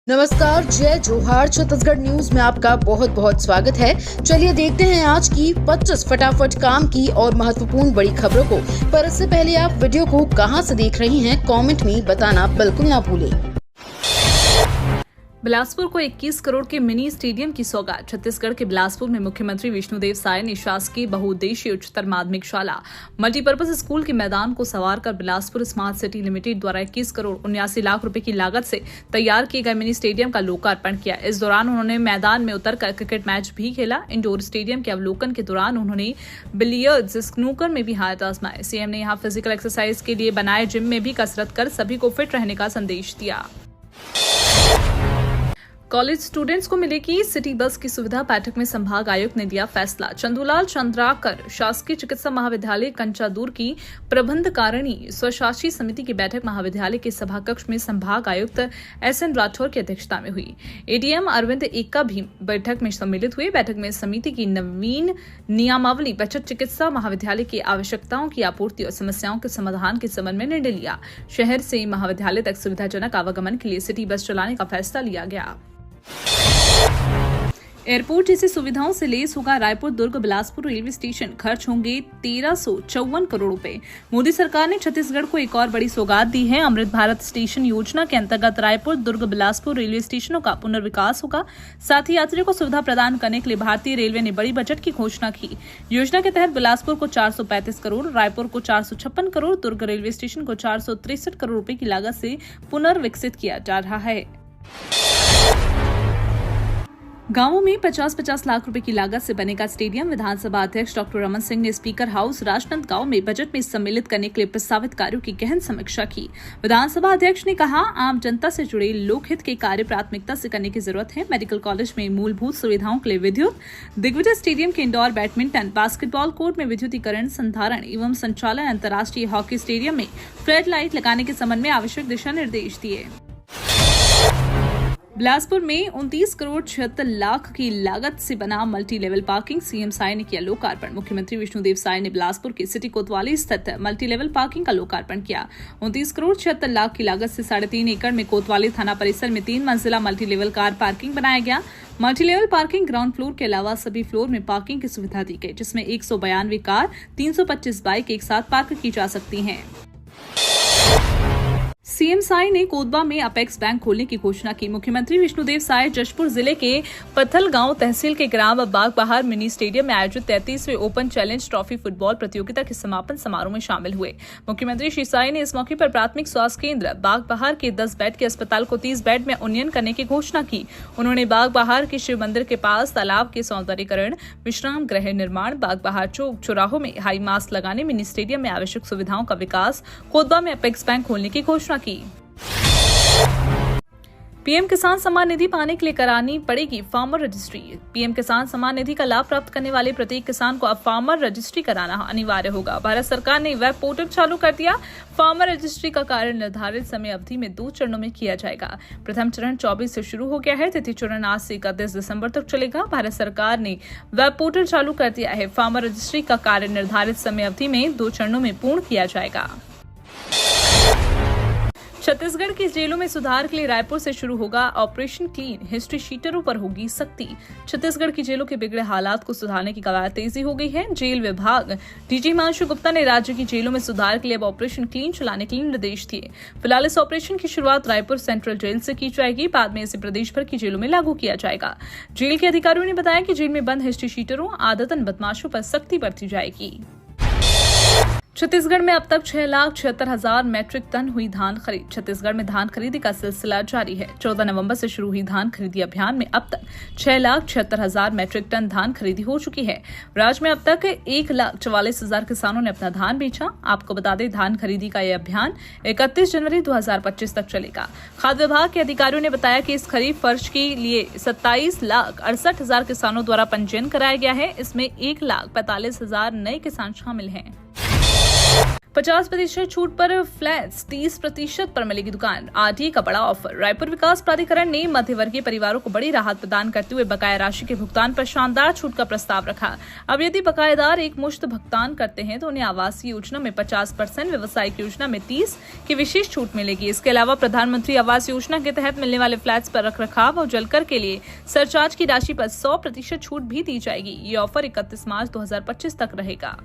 नमस्कार, जय जोहार। छत्तीसगढ़ न्यूज में आपका बहुत बहुत स्वागत है। चलिए देखते हैं आज की 25 फटाफट काम की और महत्वपूर्ण बड़ी खबरों को। पर इससे पहले आप वीडियो को कहां से देख रही हैं, कमेंट में बताना बिल्कुल ना भूलें। बिलासपुर को 21 करोड़ के मिनी स्टेडियम की सौगात। छत्तीसगढ़ के बिलासपुर में मुख्यमंत्री विष्णुदेव साय ने शासकीय बहुउद्देशीय उच्चतर माध्यमिक शाला मल्टीपर्पज स्कूल के मैदान को संवार कर बिलासपुर स्मार्ट सिटी लिमिटेड द्वारा 21 करोड़ 79 लाख रुपए की लागत से तैयार किए गए मिनी स्टेडियम का लोकार्पण किया। इस दौरान उन्होंने मैदान में उतरकर क्रिकेट मैच भी खेला। इंडोर स्टेडियम के अवलोकन के दौरान उन्होंने बिलियर्ड्स, स्नूकर में भी हाथ आजमाए। सीएम ने यहाँ फिजिकल एक्सरसाइज के लिए बनाए जिम में भी कसरत कर सभी को फिट रहने का संदेश दिया। कॉलेज स्टूडेंट्स को मिलेगी सिटी बस की सुविधा। बैठक में संभाग आयुक्त ने दिया फैसला। चंदूलाल चंद्राकर शासकीय चिकित्सा महाविद्यालय कंचादूर की प्रबंधकारिणी स्वशासी समिति की बैठक महाविद्यालय के सभा कक्ष में संभाग आयुक्त एसएन राठौर की अध्यक्षता में हुई। एडीएम अरविंद एक्का भी बैठक में सम्मिलित हुए। बैठक में समिति की नवीन नियमावली, बचत चिकित्सा महाविद्यालय की आवश्यकताओं की आपूर्ति और समस्याओं के समाधान के संबंध में निर्णय लिया। शहर से महाविद्यालय तक सुविधाजनक आवागमन के लिए सिटी बस चलाने का फैसला लिया गया। एयरपोर्ट जैसी सुविधाओं से लेस होगा रायपुर दुर्ग बिलासपुर रेलवे स्टेशन। खर्च होंगे 1354 करोड़ रुपए। मोदी सरकार ने छत्तीसगढ़ को एक और बड़ी सौगात दी है। अमृत भारत स्टेशन योजना के अंतर्गत रायपुर दुर्ग बिलासपुर रेलवे स्टेशनों का पुनर्विकास होगा। साथ ही यात्रियों को सुविधा प्रदान करने के लिए भारतीय रेलवे ने बड़ी बजट की घोषणा की। योजना के तहत बिलासपुर को 435 करोड़, रायपुर को 456 करोड़, दुर्ग रेलवे स्टेशन को 463 करोड़ रुपए की लागत से पुनर्विकसित किया जा रहा है। गांवों में 50-50 लाख रुपए की लागत से बनेगा स्टेडियम। विधानसभा अध्यक्ष डॉक्टर रमन सिंह ने स्पीकर हाउस राजनांदगांव में बजट में सम्मिलित करने के लिए प्रस्तावित कार्यों की गहन समीक्षा की। विधानसभा अध्यक्ष ने कहा, आम जनता से जुड़े लोकहित के कार्य प्राथमिकता से करने की जरूरत है। मेडिकल कॉलेज में मूलभूत सुविधाओं के लिए विद्युत, दिग्विजय स्टेडियम के इंडोर बैडमिंटन, बास्केटबॉल कोर्ट में विद्युतीकरण, संधारण एवं संचालन, अंतर्राष्ट्रीय हॉकी स्टेडियम में फ्लड लाइट लगाने के संबंध में आवश्यक दिशा निर्देश दिए। बिलासपुर में 29 करोड़ 76 लाख की लागत से बना multi level parking. CM Sai ने किया लोकार्पण। मुख्यमंत्री विष्णुदेव साय ने बिलासपुर के सिटी कोतवाली स्थित मल्टी लेवल पार्किंग का लोकार्पण किया। 29 करोड़ 76 लाख की लागत से 3.5 एकड़ में कोतवाली थाना परिसर में 3 मंजिला मल्टी लेवल कार पार्किंग बनाया गया। Multi level parking ground floor के अलावा सभी फ्लोर में पार्किंग की सुविधा दी गई, जिसमें 192 कार, 325 बाइक एक साथ पार्क की जा सकती हैं। सीएम साय ने कोदबा में अपेक्स बैंक खोलने की घोषणा की। मुख्यमंत्री विष्णुदेव साय जशपुर जिले के पत्थलगांव तहसील के ग्राम बागबहार मिनी स्टेडियम में आयोजित 33वें ओपन चैलेंज ट्रॉफी फुटबॉल प्रतियोगिता के समापन समारोह में शामिल हुए। मुख्यमंत्री श्री साय ने इस मौके पर प्राथमिक स्वास्थ्य केंद्र बागबहार के 10 बेड के अस्पताल को 30 बेड में उन्नयन करने की घोषणा की। उन्होंने बागबहार के शिव मंदिर के पास तालाब के सौंदर्यीकरण, विश्राम गृह निर्माण, बागबहार चौक चौराहों में हाई मास्क लगाने, मिनी स्टेडियम में आवश्यक सुविधाओं का विकास, कोदबा में अपेक्स बैंक खोलने की घोषणा की। पीएम किसान सम्मान निधि पाने के लिए करानी पड़ेगी फार्मर रजिस्ट्री। पीएम किसान सम्मान निधि का लाभ प्राप्त करने वाले प्रत्येक किसान को अब फार्मर रजिस्ट्री कराना अनिवार्य होगा। भारत सरकार ने वेब पोर्टल चालू कर दिया। फार्मर रजिस्ट्री का कार्य निर्धारित समय अवधि में 2 चरणों में किया जाएगा। प्रथम चरण 24 से शुरू हो गया है। तृतीय चरण आज से 31 दिसंबर तक चलेगा। भारत सरकार ने वेब पोर्टल चालू कर दिया है। फार्मर रजिस्ट्री का कार्य निर्धारित समय अवधि में 2 चरणों में पूर्ण किया जाएगा। छत्तीसगढ़ की जेलों में सुधार के लिए रायपुर से शुरू होगा ऑपरेशन क्लीन। हिस्ट्री शीटरों पर होगी सख्ती। छत्तीसगढ़ की जेलों के बिगड़े हालात को सुधारने की कवायद तेजी हो गई है। जेल विभाग डीजी हिमांशु गुप्ता ने राज्य की जेलों में सुधार के लिए अब ऑपरेशन क्लीन चलाने के लिए निर्देश दिए। फिलहाल इस ऑपरेशन की शुरुआत रायपुर सेंट्रल जेल से की जाएगी। बाद में इसे प्रदेश भर की जेलों में लागू किया जाएगा। जेल के अधिकारियों ने बताया कि जेल में बंद हिस्ट्री शीटरों, आदतन बदमाशों पर सख्ती बरती जाएगी। छत्तीसगढ़ में अब तक 6,76,000 मैट्रिक टन हुई धान खरीद। छत्तीसगढ़ में धान खरीदी का सिलसिला जारी है। 14 नवंबर से शुरू हुई धान खरीदी अभियान में अब तक 6,76,000 मैट्रिक टन धान खरीदी हो चुकी है। राज्य में अब तक 1,44,000 किसानों ने अपना धान बेचा। आपको बता दें, धान खरीदी का यह अभियान 31 जनवरी 2025 तक चलेगा। खाद्य विभाग के अधिकारियों ने बताया कि इस खरीफ वर्ष के लिए 27,68,000 किसानों द्वारा पंजीयन कराया गया है। इसमें 1,45,000 नए किसान शामिल हैं। 50% छूट पर फ्लैट्स, 30% पर मिलेगी दुकान। आरटीए का बड़ा ऑफर। रायपुर विकास प्राधिकरण ने मध्यवर्गीय परिवारों को बड़ी राहत प्रदान करते हुए बकाया राशि के भुगतान पर शानदार छूट का प्रस्ताव रखा। अब यदि बकायेदार एक मुश्त भुगतान करते हैं तो उन्हें आवासीय योजना में 50%, व्यवसायिक योजना में 30% की विशेष छूट मिलेगी। इसके अलावा प्रधानमंत्री आवास योजना के तहत मिलने वाले फ्लैट्स पर रखरखाव और जलकर के लिए सरचार्ज की राशि पर 100% छूट भी दी जाएगी। ये ऑफर 31 मार्च 2025 तक रहेगा।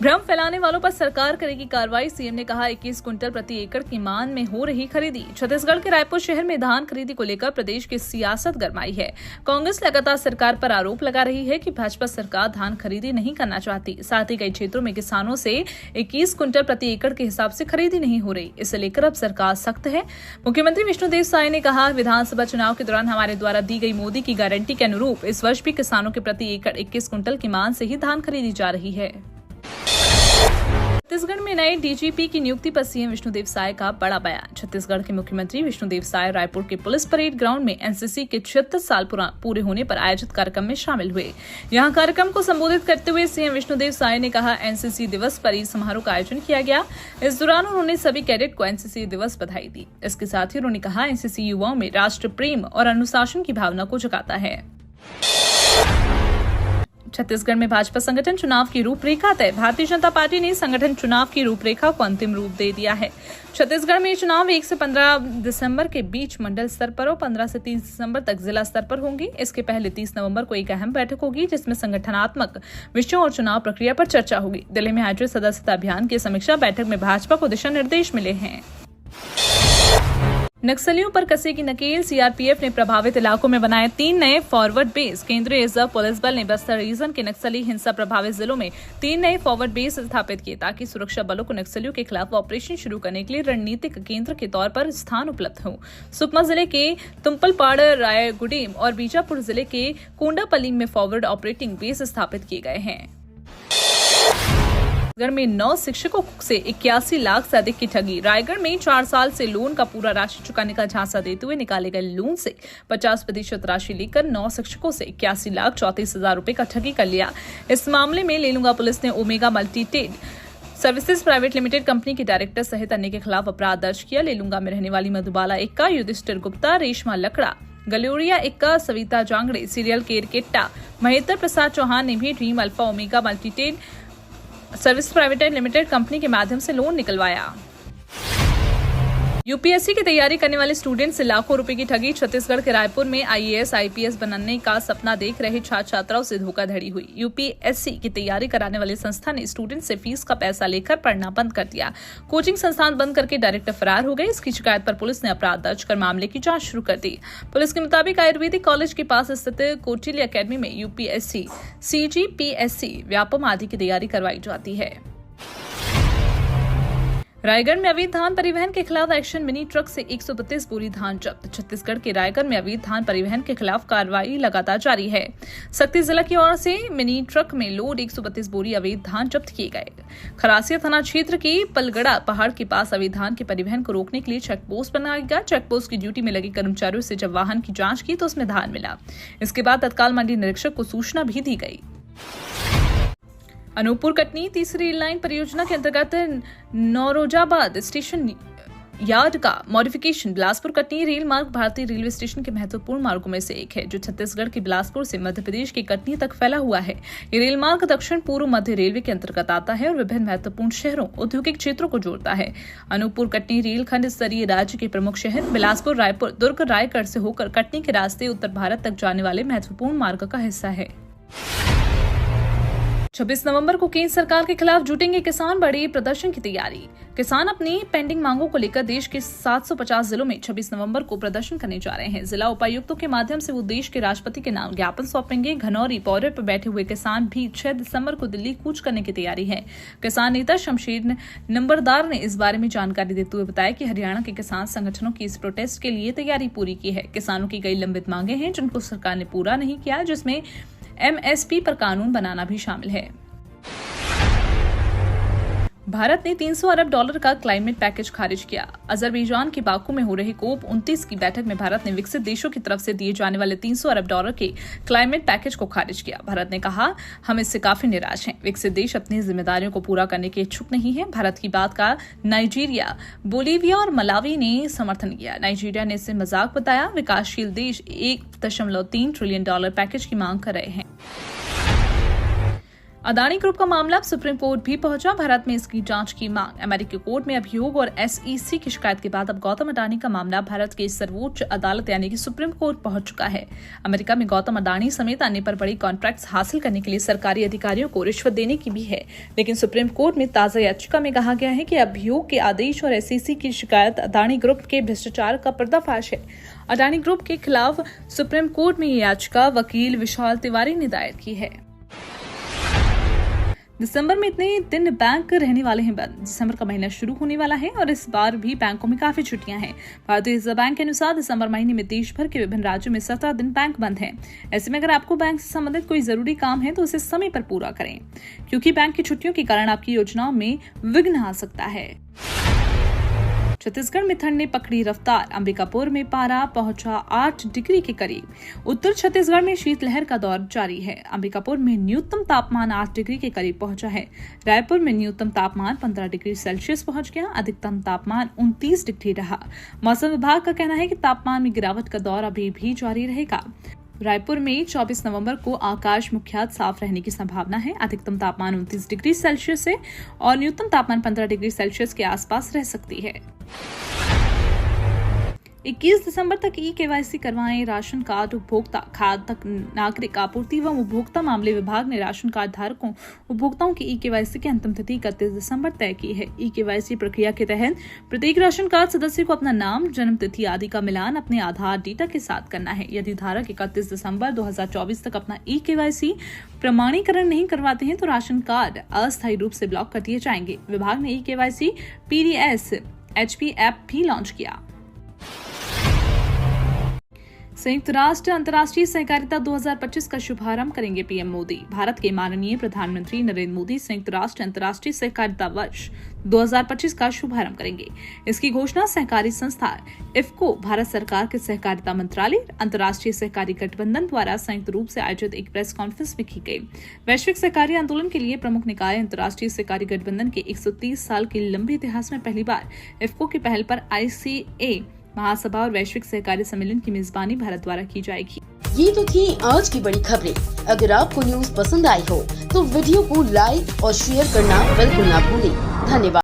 भ्रम फैलाने वालों पर सरकार करेगी कार्रवाई। सीएम ने कहा 21 क्विंटल प्रति एकड़ की मांग में हो रही खरीदी। छत्तीसगढ़ के रायपुर शहर में धान खरीदी को लेकर प्रदेश की सियासत गरमाई है। कांग्रेस लगातार सरकार पर आरोप लगा रही है कि भाजपा सरकार धान खरीदी नहीं करना चाहती। साथ ही कई क्षेत्रों में किसानों से 21 क्विंटल प्रति एकड़ के हिसाब से खरीदी नहीं हो रही। इसे लेकर अब सरकार सख्त है। मुख्यमंत्री विष्णुदेव साय ने कहा, विधानसभा चुनाव के दौरान हमारे द्वारा दी गई मोदी की गारंटी के अनुरूप इस वर्ष भी किसानों के प्रति एकड़ 21 क्विंटल की मांग से ही धान खरीदी जा रही है। छत्तीसगढ़ में नए डीजीपी की नियुक्ति पर सीएम विष्णुदेव साय का बड़ा बयान। छत्तीसगढ़ के मुख्यमंत्री विष्णुदेव साय रायपुर के पुलिस परेड ग्राउंड में एनसीसी के 76 साल पूरे होने पर आयोजित कार्यक्रम में शामिल हुए। यहां कार्यक्रम को संबोधित करते हुए सीएम विष्णुदेव साय ने कहा, एनसीसी दिवस परेड समारोह का आयोजन किया गया। इस दौरान उन्होंने सभी कैडेट को एनसीसी दिवस बधाई दी। इसके साथ ही उन्होंने कहा, एनसीसी युवाओं में राष्ट्र प्रेम और अनुशासन की भावना को जगाता है। छत्तीसगढ़ में भाजपा संगठन चुनाव की रूपरेखा तय। भारतीय जनता पार्टी ने संगठन चुनाव की रूपरेखा को अंतिम रूप दे दिया है। छत्तीसगढ़ में चुनाव 1 से 15 दिसंबर के बीच मंडल स्तर पर और 15 से 30 दिसंबर तक जिला स्तर पर होंगी। इसके पहले 30 नवंबर को एक अहम बैठक होगी जिसमें संगठनात्मक विषयों और चुनाव प्रक्रिया पर चर्चा होगी। दिल्ली में आयोजित सदस्यता अभियान की समीक्षा बैठक में भाजपा को दिशा निर्देश मिले हैं। नक्सलियों पर कसेगी नकेल। सीआरपीएफ ने प्रभावित इलाकों में बनाए 3 नए फॉरवर्ड बेस। केंद्रीय रिजर्व पुलिस बल ने बस्तर रीजन के नक्सली हिंसा प्रभावित जिलों में 3 नए फॉरवर्ड बेस स्थापित किए ताकि सुरक्षा बलों को नक्सलियों के खिलाफ ऑपरेशन शुरू करने के लिए रणनीतिक केंद्र के तौर पर स्थान उपलब्ध हो। सुकमा जिले के तुम्पलपाड़, रायगुडेम और बीजापुर जिले के कोंडापल्ली में फॉरवर्ड ऑपरेटिंग बेस स्थापित किए गए हैं। रायगढ़ में 9 शिक्षकों से 81 लाख से अधिक की ठगी। रायगढ़ में 4 साल से लोन का पूरा राशि चुकाने का झांसा देते हुए निकाले गए लोन से 50% राशि लेकर 9 शिक्षकों से 81 लाख 34 हजार रुपए का ठगी कर लिया। इस मामले में लेलुंगा पुलिस ने omega multitrade services private limited company के डायरेक्टर सहित अन्य के खिलाफ अपराध दर्ज किया। लेलुंगा में रहने वाली मधुबाला इक्का, युधिष्ठिर गुप्ता, रेशमा लकड़ा, गलोरिया इक्का, सविता जांगड़े, सीरियल केरकेट्टा, महेंद्र प्रसाद चौहान ने भी dream alpha omega multitrade service private limited company के माध्यम से लोन निकलवाया। यूपीएससी की तैयारी करने वाले स्टूडेंट से लाखों रुपए की ठगी। छत्तीसगढ़ के रायपुर में आईएएस आईपीएस बनने का सपना देख रहे छात्र छात्राओं से धोखाधड़ी हुई। यूपीएससी की तैयारी कराने वाली संस्था ने स्टूडेंट से फीस का पैसा लेकर पढ़ना बंद कर दिया। कोचिंग संस्थान बंद करके डायरेक्टर फरार हो गए। इसकी शिकायत पर पुलिस ने अपराध दर्ज कर मामले की जांच शुरू कर दी। पुलिस के मुताबिक आयुर्वेदिक कॉलेज के पास स्थित कोटिल अकेडमी में यूपीएससी, सीजीपीएससी, व्यापम आदि की तैयारी करवाई जाती है। रायगढ़ में अवैध धान परिवहन के खिलाफ एक्शन। मिनी ट्रक से 132 बोरी धान जब्त। छत्तीसगढ़ के रायगढ़ में अवैध धान परिवहन के खिलाफ कार्रवाई लगातार जारी है। सक्ती जिला की ओर से मिनी ट्रक में लोड 132 बोरी अवैध धान जब्त किए गए। खरासिया थाना क्षेत्र के पलगड़ा पहाड़ के पास अवैध धान के परिवहन को रोकने के लिए चेक पोस्ट बनाया गया। चेक पोस्ट की ड्यूटी में लगे कर्मचारियों से जब वाहन की जाँच की तो उसमें धान मिला। इसके बाद तत्काल मंडी निरीक्षक को सूचना भी दी गई। अनूपपुर कटनी तीसरी रेल लाइन परियोजना के अंतर्गत नौरोजाबाद स्टेशन यार्ड का मॉडिफिकेशन। बिलासपुर कटनी रेल मार्ग भारतीय रेलवे स्टेशन के महत्वपूर्ण मार्गों में से एक है जो छत्तीसगढ़ के बिलासपुर से मध्य प्रदेश के कटनी तक फैला हुआ है। ये रेल मार्ग दक्षिण पूर्व मध्य रेलवे के अंतर्गत आता है और विभिन्न महत्वपूर्ण शहरों औद्योगिक क्षेत्रों को जोड़ता है। अनूपपुर कटनी रेलखंड स्तरीय राज्य के प्रमुख शहर बिलासपुर, रायपुर, दुर्ग, रायगढ़ से होकर कटनी के रास्ते उत्तर भारत तक जाने वाले महत्वपूर्ण मार्ग का हिस्सा है। 26 नवंबर को केंद्र सरकार के खिलाफ जुटेंगे किसान। बड़े प्रदर्शन की तैयारी। किसान अपनी पेंडिंग मांगों को लेकर देश के 750 जिलों में 26 नवंबर को प्रदर्शन करने जा रहे हैं। जिला उपायुक्तों के माध्यम से वो देश के राष्ट्रपति के नाम ज्ञापन सौंपेंगे। घनौरी बॉर्डर पर बैठे हुए किसान भी 6 दिसंबर को दिल्ली कूच करने की तैयारी है। किसान नेता शमशेर नंबरदार ने इस बारे में जानकारी देते हुए बताया कि हरियाणा के किसान संगठनों की इस प्रोटेस्ट के लिए तैयारी पूरी की है। किसानों की कई लंबित मांगे हैं जिनको सरकार ने पूरा नहीं किया, जिसमें एमएसपी पर कानून बनाना भी शामिल है। भारत ने 300 अरब डॉलर का क्लाइमेट पैकेज खारिज किया। अजरबैजान के बाकू में हो रही COP29 की बैठक में भारत ने विकसित देशों की तरफ से दिए जाने वाले 300 अरब डॉलर के क्लाइमेट पैकेज को खारिज किया। भारत ने कहा, हम इससे काफी निराश हैं। विकसित देश अपनी जिम्मेदारियों को पूरा करने के इच्छुक नहीं है। भारत की बात का नाइजीरिया, बोलीविया और मलावी ने समर्थन किया। नाइजीरिया ने इसे मजाक बताया। विकासशील देश 1.3 ट्रिलियन डॉलर पैकेज की मांग कर रहे हैं। अदानी ग्रुप का मामला अब सुप्रीम कोर्ट भी पहुंचा। भारत में इसकी जांच की मांग। अमेरिकी कोर्ट में अभियोग और SEC की शिकायत के बाद अब गौतम अडानी का मामला भारत की सर्वोच्च अदालत यानी कि सुप्रीम कोर्ट पहुंच चुका है। अमेरिका में गौतम अडानी समेत अन्य पर बड़ी कॉन्ट्रैक्ट्स हासिल करने के लिए सरकारी अधिकारियों को रिश्वत देने की भी है, लेकिन सुप्रीम कोर्ट में ताजा याचिका में कहा गया है कि अभियोग के आदेश और SEC की शिकायत अडानी ग्रुप के भ्रष्टाचार का पर्दाफाश है। अडानी ग्रुप के खिलाफ सुप्रीम कोर्ट में ये याचिका वकील विशाल तिवारी ने दायर की है। दिसंबर में इतने दिन बैंक रहने वाले हैं बंद। दिसंबर का महीना शुरू होने वाला है और इस बार भी बैंकों में काफी छुट्टियां हैं। भारतीय रिजर्व बैंक के अनुसार दिसंबर महीने में देश भर के विभिन्न राज्यों में 17 दिन बैंक बंद हैं। ऐसे में अगर आपको बैंक से संबंधित कोई जरूरी काम है तो उसे समय पर पूरा करें, क्योंकि बैंक की छुट्टियों के कारण आपकी योजनाओं में विघ्न आ सकता है। छत्तीसगढ़ में ठंड ने पकड़ी रफ्तार। अंबिकापुर में पारा पहुंचा 8 डिग्री के करीब। उत्तर छत्तीसगढ़ में शीतलहर का दौर जारी है। अंबिकापुर में न्यूनतम तापमान 8 डिग्री के करीब पहुंचा है। रायपुर में न्यूनतम तापमान 15 डिग्री सेल्सियस पहुंच गया। अधिकतम तापमान 29 डिग्री रहा। मौसम विभाग का कहना है कि तापमान में गिरावट का दौर अभी भी जारी रहेगा। रायपुर में 24 नवंबर को आकाश मुख्यतः साफ रहने की संभावना है। अधिकतम तापमान 29 डिग्री सेल्सियस है और न्यूनतम तापमान 15 डिग्री सेल्सियस के आसपास रह सकती है। 21 दिसंबर तक KYC करवाएं। राशन कार्ड उपभोक्ता खाद्य तक नागरिक आपूर्ति एवं उपभोक्ता मामले विभाग ने राशन कार्ड धारकों उपभोक्ताओं की KYC की अंतिम तिथि 31 दिसंबर तय की है। KYC प्रक्रिया के तहत प्रत्येक राशन कार्ड सदस्य को अपना नाम, जन्म तिथि आदि का मिलान अपने आधार डेटा के साथ करना है। यदि धारक 31 दिसंबर 2024 तक अपना KYC प्रमाणीकरण नहीं करवाते हैं तो राशन कार्ड अस्थायी रूप से ब्लॉक कर दिए जाएंगे। विभाग ने KYC PDS HP ऐप भी लॉन्च किया। संयुक्त राष्ट्र अंतर्राष्ट्रीय सहकारिता 2025 का शुभारंभ करेंगे PM मोदी। भारत के माननीय प्रधानमंत्री नरेंद्र मोदी संयुक्त राष्ट्र अंतर्राष्ट्रीय सहकारिता वर्ष 2025 का शुभारंभ करेंगे। इसकी घोषणा सहकारी संस्था IFFCO, भारत सरकार के सहकारिता मंत्रालय, अंतर्राष्ट्रीय सहकारी गठबंधन द्वारा संयुक्त रूप से आयोजित एक प्रेस कॉन्फ्रेंस में की गई। वैश्विक सहकारी आंदोलन के लिए प्रमुख निकाय अंतर्राष्ट्रीय सहकारी गठबंधन के 130 साल के लंबे इतिहास में पहली बार IFFCO की पहल पर ICA महासभा और वैश्विक सहकारी सम्मेलन की मेजबानी भारत द्वारा की जाएगी। ये तो थी आज की बड़ी खबरें। अगर आपको न्यूज पसंद आई हो तो वीडियो को लाइक और शेयर करना बिल्कुल ना भूलें। धन्यवाद।